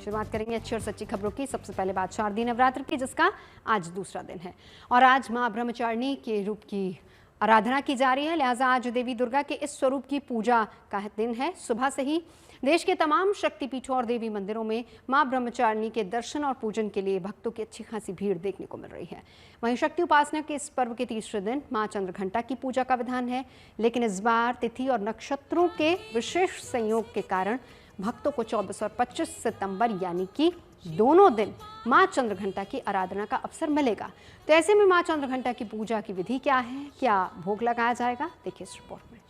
शुरुआत करेंगे अच्छी और सच्ची खबरों की। सबसे पहले बात शारदीय नवरात्र की, जिसका आज दूसरा दिन है और आज मां ब्रह्मचारिणी के रूप की आराधना की जा रही है। लिहाजा आज देवी दुर्गा के इस स्वरूप की पूजा का दिन है। सुबह से ही देश के तमाम शक्तिपीठों और देवी मंदिरों में मां ब्रह्मचारिणी के दर्शन और पूजन के लिए भक्तों की अच्छी खासी भीड़ देखने को मिल रही है। वहीं शक्ति उपासना के इस पर्व के तीसरे दिन मां चंद्रघंटा की पूजा का विधान है, लेकिन इस बार तिथि और नक्षत्रों के विशेष संयोग के कारण भक्तों को 24 और 25 सितंबर यानी कि दोनों दिन मां चंद्रघंटा की आराधना का अवसर मिलेगा। तो ऐसे में मां चंद्रघंटा की पूजा की विधि क्या है, क्या भोग लगाया जाएगा, देखिए इस रिपोर्ट में।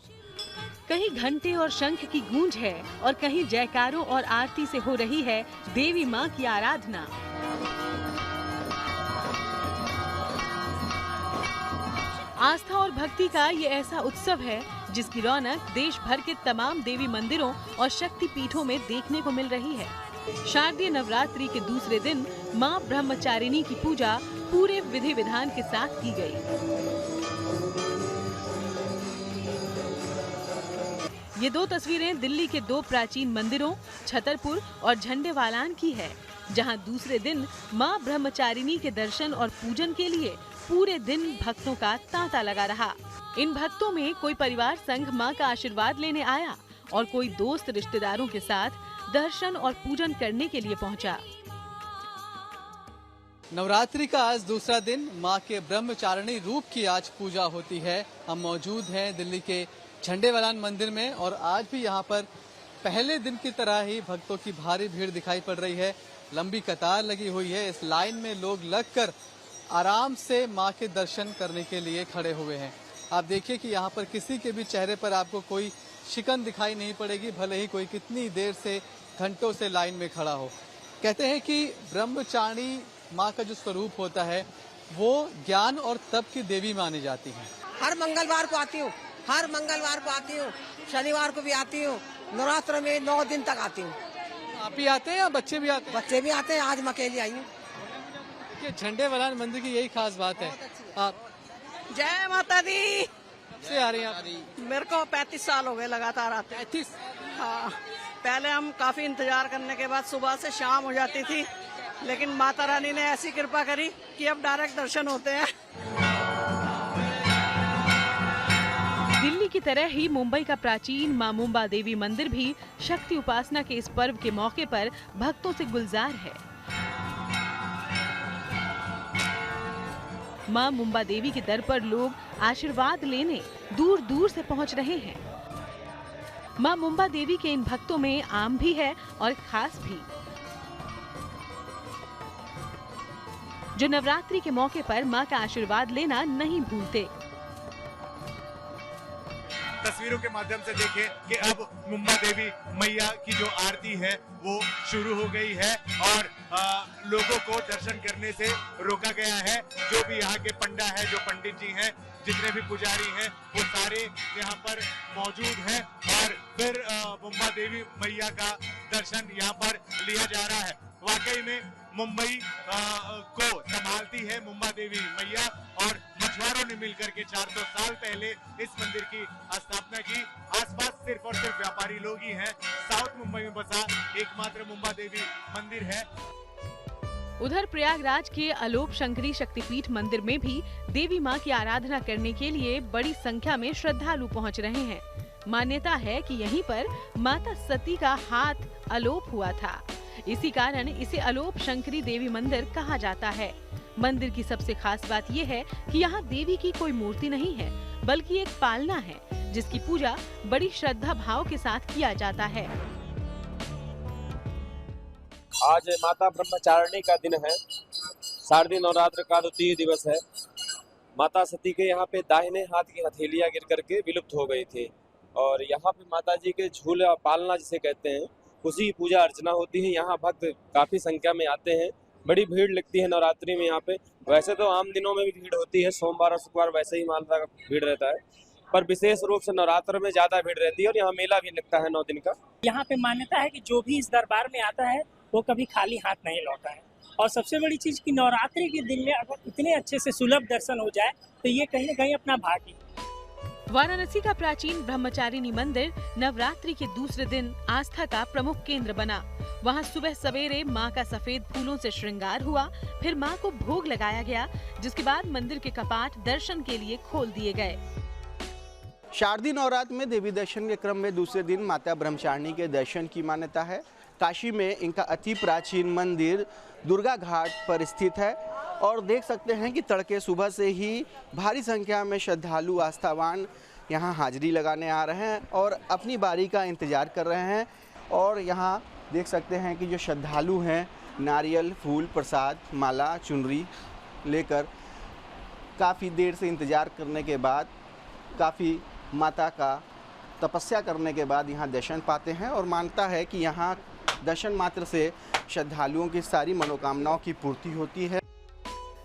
कहीं घंटे और शंख की गूंज है और कहीं जयकारों और आरती से हो रही है देवी मां की आराधना। आस्था और भक्ति का ये ऐसा उत्सव है जिसकी रौनक देश भर के तमाम देवी मंदिरों और शक्ति पीठों में देखने को मिल रही है। शारदीय नवरात्रि के दूसरे दिन मां ब्रह्मचारिणी की पूजा पूरे विधि विधान के साथ की गई। ये दो तस्वीरें दिल्ली के दो प्राचीन मंदिरों छतरपुर और झंडेवालान की है, जहां दूसरे दिन मां ब्रह्मचारिणी के दर्शन और पूजन के लिए पूरे दिन भक्तों का तांता लगा रहा। इन भक्तों में कोई परिवार संग मां का आशीर्वाद लेने आया और कोई दोस्त रिश्तेदारों के साथ दर्शन और पूजन करने के लिए पहुंचा। नवरात्रि का आज दूसरा दिन मां के ब्रह्मचारिणी रूप की आज पूजा होती है। हम मौजूद हैं दिल्ली के झंडेवालान मंदिर में और आज भी यहाँ पर पहले दिन की तरह ही भक्तों की भारी भीड़ दिखाई पड़ रही है। लंबी कतार लगी हुई है। इस लाइन में लोग लगकर आराम से मां के दर्शन करने के लिए खड़े हुए हैं। आप देखिए कि यहाँ पर किसी के भी चेहरे पर आपको कोई शिकन दिखाई नहीं पड़ेगी, भले ही कोई कितनी देर से घंटों से लाइन में खड़ा हो। कहते हैं कि ब्रह्मचारिणी माँ का जो स्वरूप होता है वो ज्ञान और तप की देवी मानी जाती है। हर मंगलवार को आती हूँ, हर मंगलवार को आती हूँ, शनिवार को भी आती हूँ, नवरात्र में 9 दिन तक आती हूँ। आप ही आते हैं या बच्चे भी आते हैं? बच्चे भी आते हैं। आज मैं अकेली आई हूँ। झंडेवालान मंदिर की यही खास बात है। आप जय माता दी। कब से आ रही हैं आप? मेरे को 35 साल हो गए लगातार आते। 35? हाँ, पहले हम काफी इंतजार करने के बाद सुबह से शाम हो जाती थी, लेकिन माता रानी ने ऐसी कृपा करी कि अब डायरेक्ट दर्शन होते हैं। दिल्ली की तरह ही मुंबई का प्राचीन मां मुंबा देवी मंदिर भी शक्ति उपासना के इस पर्व के मौके पर भक्तों से गुलजार है। मां मुंबा देवी के दर पर लोग आशीर्वाद लेने दूर दूर से पहुंच रहे हैं। मां मुंबा देवी के इन भक्तों में आम भी है और खास भी, जो नवरात्रि के मौके पर मां का आशीर्वाद लेना नहीं भूलते। तस्वीरों के माध्यम से देखें कि अब मुंबा देवी मैया की जो आरती है वो शुरू हो गई है और लोगों को दर्शन करने से रोका गया है। जो भी यहाँ के पंडा है, जो पंडित जी हैं, जितने भी पुजारी हैं, वो सारे यहाँ पर मौजूद हैं और फिर मुंबा देवी मैया का दर्शन यहाँ पर लिया जा रहा है। वाकई में मुंबई को संभालती है मुंबा देवी मैया और मछुआरों ने मिलकर के 400 साल पहले इस मंदिर की स्थापना की। आसपास सिर्फ और सिर्फ व्यापारी लोग ही हैं। साउथ मुंबई में बसा एकमात्र मुंबा देवी मंदिर है। उधर प्रयागराज के अलोप शंकरी शक्तिपीठ मंदिर में भी देवी मां की आराधना करने के लिए बड़ी संख्या में श्रद्धालु पहुंच रहे हैं। मान्यता है कि यहीं पर माता सती का हाथ अलोप हुआ था, इसी कारण इसे अलोप शंकरी देवी मंदिर कहा जाता है। मंदिर की सबसे खास बात यह है कि यहाँ देवी की कोई मूर्ति नहीं है, बल्कि एक पालना है जिसकी पूजा बड़ी श्रद्धा भाव के साथ किया जाता है। आज माता ब्रह्मचारिणी का दिन है। शारदीय नवरात्र का द्वितीय दिवस है। माता सती के यहाँ पे दाहिने हाथ की हथेलियां गिर करके विलुप्त हो गई थी और यहाँ पे माता जी के झूला पालना जिसे कहते हैं उसी पूजा अर्चना होती है। यहाँ भक्त काफी संख्या में आते हैं। बड़ी भीड़ लगती है नवरात्रि में यहाँ पे। वैसे तो आम दिनों में भी भीड़ होती है, सोमवार और शुक्रवार वैसे ही माता का भीड़ रहता है, पर विशेष रूप से नवरात्र में ज्यादा भीड़ रहती है और यहाँ मेला भी लगता है 9 दिन का। यहाँ पे मान्यता है कि जो भी इस दरबार में आता है वो कभी खाली हाथ नहीं लौटा है। और सबसे बड़ी चीज कि नवरात्रि के दिन में अगर इतने अच्छे से सुलभ दर्शन हो जाए तो ये कहीं ना कहीं अपना भाग्य। वाराणसी का प्राचीन ब्रह्मचारिणी मंदिर नवरात्रि के दूसरे दिन आस्था का प्रमुख केंद्र बना। वहां सुबह सवेरे मां का सफेद फूलों से श्रृंगार हुआ, फिर मां को भोग लगाया गया, जिसके बाद मंदिर के कपाट दर्शन के लिए खोल दिए गए। शारदीय नवरात्र में देवी दर्शन के क्रम में दूसरे दिन माता ब्रह्मचारिणी के दर्शन की मान्यता है। काशी में इनका अति प्राचीन मंदिर दुर्गा घाट पर स्थित है और देख सकते हैं कि तड़के सुबह से ही भारी संख्या में श्रद्धालु आस्थावान यहां हाजिरी लगाने आ रहे हैं और अपनी बारी का इंतज़ार कर रहे हैं। और यहां देख सकते हैं कि जो श्रद्धालु हैं नारियल, फूल, प्रसाद, माला, चुनरी लेकर काफ़ी देर से इंतज़ार करने के बाद, काफ़ी माता का तपस्या करने के बाद यहाँ दर्शन पाते हैं और मानता है कि यहाँ दर्शन मात्र से श्रद्धालुओं की सारी मनोकामनाओं की पूर्ति होती है।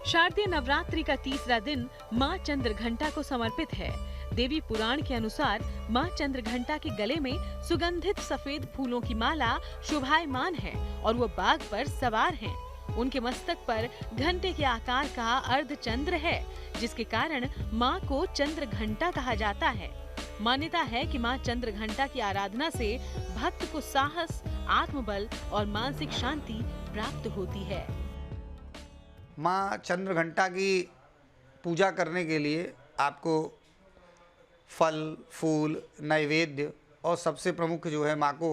शारदीय नवरात्रि का तीसरा दिन मां चंद्रघंटा को समर्पित है। देवी पुराण के अनुसार मां चंद्रघंटा के गले में सुगंधित सफेद फूलों की माला शोभायमान है और वो बाघ पर सवार हैं। उनके मस्तक पर घंटे के आकार का अर्धचंद्र है, जिसके कारण मां को चंद्रघंटा कहा जाता है। मान्यता है कि मां चंद्रघंटा की आराधना से भक्त को साहस, आत्मबल और मानसिक शांति प्राप्त होती है। माँ चंद्रघंटा की पूजा करने के लिए आपको फल, फूल, नैवेद्य और सबसे प्रमुख जो है माँ को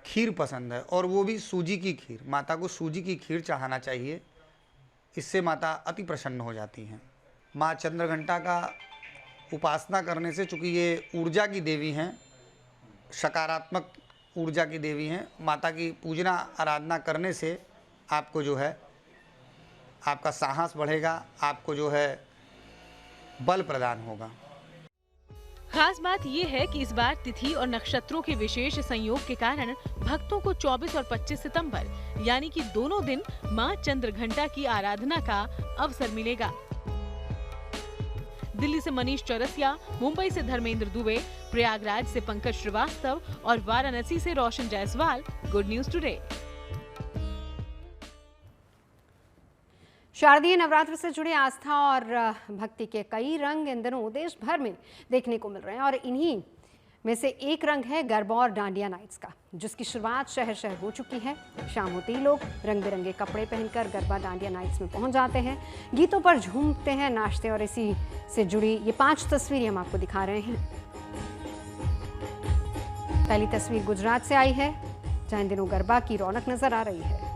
खीर पसंद है और वो भी सूजी की खीर। माता को सूजी की खीर चढ़ाना चाहिए, इससे माता अति प्रसन्न हो जाती हैं। माँ चंद्रघंटा का उपासना करने से, चूँकि ये ऊर्जा की देवी हैं, सकारात्मक ऊर्जा की देवी हैं, माता की पूजना आराधना करने से आपको जो है आपका साहस बढ़ेगा, आपको जो है बल प्रदान होगा। खास बात यह है कि इस बार तिथि और नक्षत्रों के विशेष संयोग के कारण भक्तों को 24 और 25 सितंबर यानी कि दोनों दिन मां चंद्रघंटा की आराधना का अवसर मिलेगा। दिल्ली से मनीष चौरसिया, मुंबई से धर्मेंद्र दुबे, प्रयागराज से पंकज श्रीवास्तव और वाराणसी से रोशन जायसवाल, गुड न्यूज टुडे। शारदीय नवरात्र से जुड़े आस्था और भक्ति के कई रंग इन दिनों देश भर में देखने को मिल रहे हैं और इन्हीं में से एक रंग है गरबा और डांडिया नाइट्स का, जिसकी शुरुआत शहर शहर हो चुकी है। शाम होते ही लोग रंग बिरंगे कपड़े पहनकर गरबा डांडिया नाइट्स में पहुंच जाते हैं, गीतों पर झूमते हैं, नाचते हैं और इसी से जुड़ी ये 5 तस्वीरें हम आपको दिखा रहे हैं। पहली तस्वीर गुजरात से आई है, जहां इन दिनों गरबा की रौनक नजर आ रही है।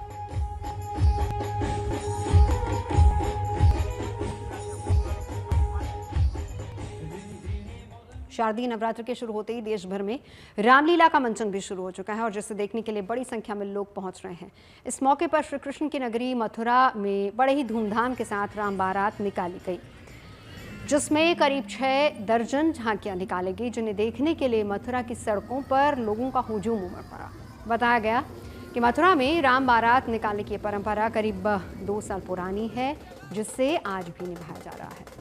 शारदीय नवरात्र के शुरू होते ही देश भर में रामलीला का मंचन भी शुरू हो चुका है और जिसे देखने के लिए बड़ी संख्या में लोग पहुंच रहे हैं। इस मौके पर श्री कृष्ण की नगरी मथुरा में बड़े ही धूमधाम के साथ राम बारात निकाली गई, जिसमें करीब 6 दर्जन झांकियां निकाली गई, जिन्हें देखने के लिए मथुरा की सड़कों पर लोगों का हुजूम उमड़ पड़ा। बताया गया कि मथुरा में राम बारात निकालने की परंपरा करीब 2 साल पुरानी है, जिससे आज भी निभाया जा रहा है।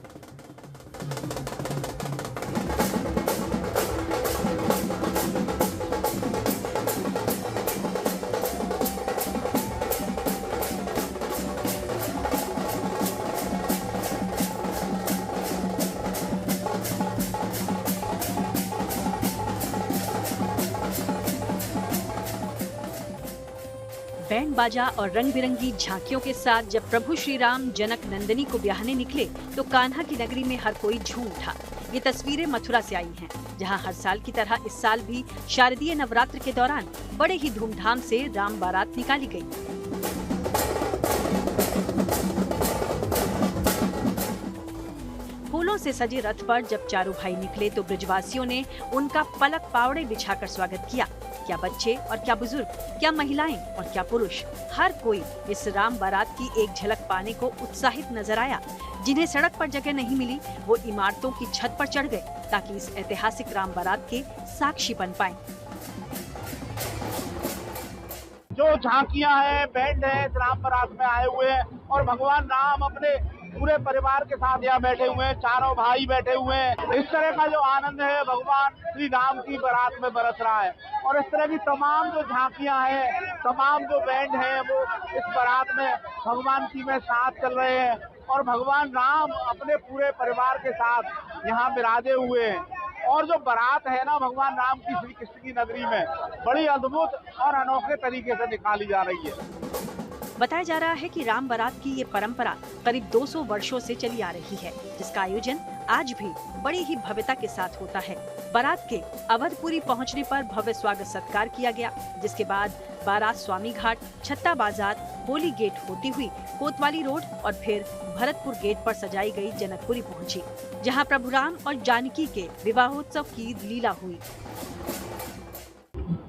बैंड बाजा और रंग बिरंगी झांकियों के साथ जब प्रभु श्री राम जनक नंदिनी को ब्याहने निकले तो कान्हा की नगरी में हर कोई झूम उठा। ये तस्वीरें मथुरा से आई हैं, जहां हर साल की तरह इस साल भी शारदीय नवरात्र के दौरान बड़े ही धूमधाम से राम बारात निकाली गई। फूलों से सजे रथ पर जब चारों भाई निकले तो ब्रजवासियों ने उनका पलक पावड़े बिछाकर स्वागत किया। क्या बच्चे और क्या बुजुर्ग, क्या महिलाएं और क्या पुरुष, हर कोई इस राम बारात की एक झलक पाने को उत्साहित नजर आया। जिन्हें सड़क पर जगह नहीं मिली वो इमारतों की छत पर चढ़ गए ताकि इस ऐतिहासिक राम बारात के साक्षी बन पाएं। जो झांकियां हैं, बैंड है, इस राम बारात में आए हुए हैं और भगवान राम अपने पूरे परिवार के साथ यहाँ बैठे हुए हैं, चारों भाई बैठे हुए हैं। इस तरह का जो आनंद है भगवान श्री राम की बारात में बरस रहा है और इस तरह की तमाम जो झांकियां हैं, तमाम जो बैंड हैं, वो इस बारात में भगवान की में साथ चल रहे हैं और भगवान राम अपने पूरे परिवार के साथ यहाँ बिराजे हुए हैं। और जो बारात है ना भगवान राम की श्री कृष्ण की नगरी में, बड़ी अद्भुत और अनोखे तरीके से निकाली जा रही है। बताया जा रहा है कि राम बारात की ये परंपरा करीब 200 वर्षों से चली आ रही है, जिसका आयोजन आज भी बड़ी ही भव्यता के साथ होता है। बारात के अवधपुरी पहुंचने पर भव्य स्वागत सत्कार किया गया, जिसके बाद बारात स्वामी घाट, छत्ता बाजार, होली गेट होती हुई कोतवाली रोड और फिर भरतपुर गेट पर सजाई गई जनकपुरी पहुंची, जहां प्रभु राम और जानकी के विवाहोत्सव की लीला हुई।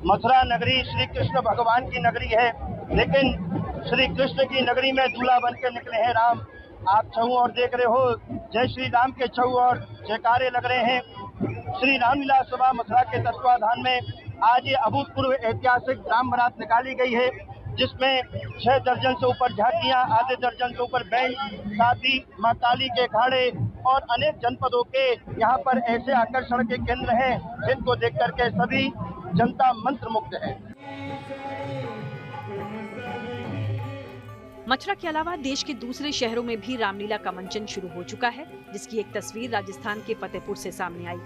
मथुरा नगरी श्री कृष्ण भगवान की नगरी है, लेकिन श्री कृष्ण की नगरी में दूल्हा बन के निकले हैं राम। आप छऊ और देख रहे हो, जय श्री राम के छऊ और जयकारे लग रहे हैं। श्री रामलीला सभा मथुरा के तत्वाधान में आज ये अभूतपूर्व ऐतिहासिक राम बारात निकाली गई है, जिसमें 6 दर्जन से ऊपर झांकियां, आधे दर्जन से ऊपर बैंड, साथ ही मां काली के अखाड़े और अनेक जनपदों के यहाँ पर ऐसे आकर्षण के केंद्र हैं, जिनको देख करके सभी जनता मंत्र मुग्ध है। मथुरा के अलावा देश के दूसरे शहरों में भी रामलीला का मंचन शुरू हो चुका है, जिसकी एक तस्वीर राजस्थान के फतेहपुर से सामने आई।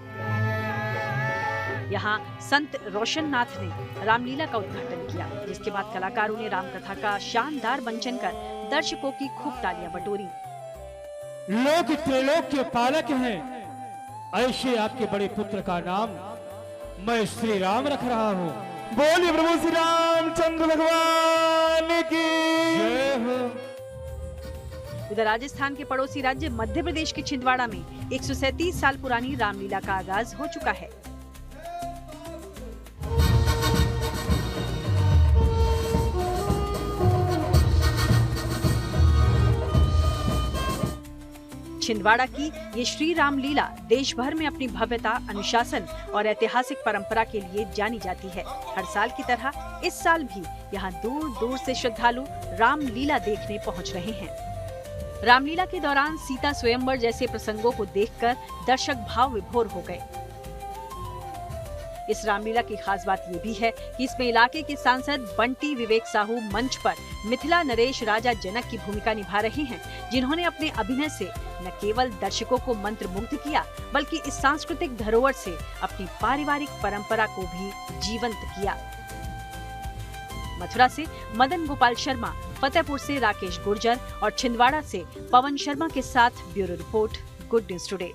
यहाँ संत रोशन नाथ ने रामलीला का उद्घाटन किया, जिसके बाद कलाकारों ने रामकथा का शानदार मंचन कर दर्शकों की खूब तालियां बटोरी। लोक त्रिलोक के पालक हैं, ऐसे आपके बड़े पुत्र का नाम मैं श्री राम रख रहा हूँ। बोलिए प्रभु श्री रामचंद्र भगवान की जय हो। उधर राजस्थान के पड़ोसी राज्य मध्य प्रदेश के छिंदवाड़ा में 137 साल पुरानी रामलीला का आगाज हो चुका है। छिंदवाड़ा की ये श्री राम लीला देश भर में अपनी भव्यता, अनुशासन और ऐतिहासिक परंपरा के लिए जानी जाती है। हर साल की तरह इस साल भी यहाँ दूर दूर से श्रद्धालु राम लीला देखने पहुँच रहे हैं। रामलीला के दौरान सीता स्वयंवर जैसे प्रसंगों को देखकर दर्शक भाव विभोर हो गए। इस रामलीला की खास बात ये भी है कि इसमें इलाके के सांसद बंटी विवेक साहू मंच पर मिथिला नरेश राजा जनक की भूमिका निभा रहे हैं, जिन्होंने अपने अभिनय से न केवल दर्शकों को मंत्रमुग्ध किया, बल्कि इस सांस्कृतिक धरोहर से अपनी पारिवारिक परंपरा को भी जीवंत किया। मथुरा से मदन गोपाल शर्मा, फतेहपुर से राकेश गुर्जर और छिंदवाड़ा से पवन शर्मा के साथ bureau report, good news today.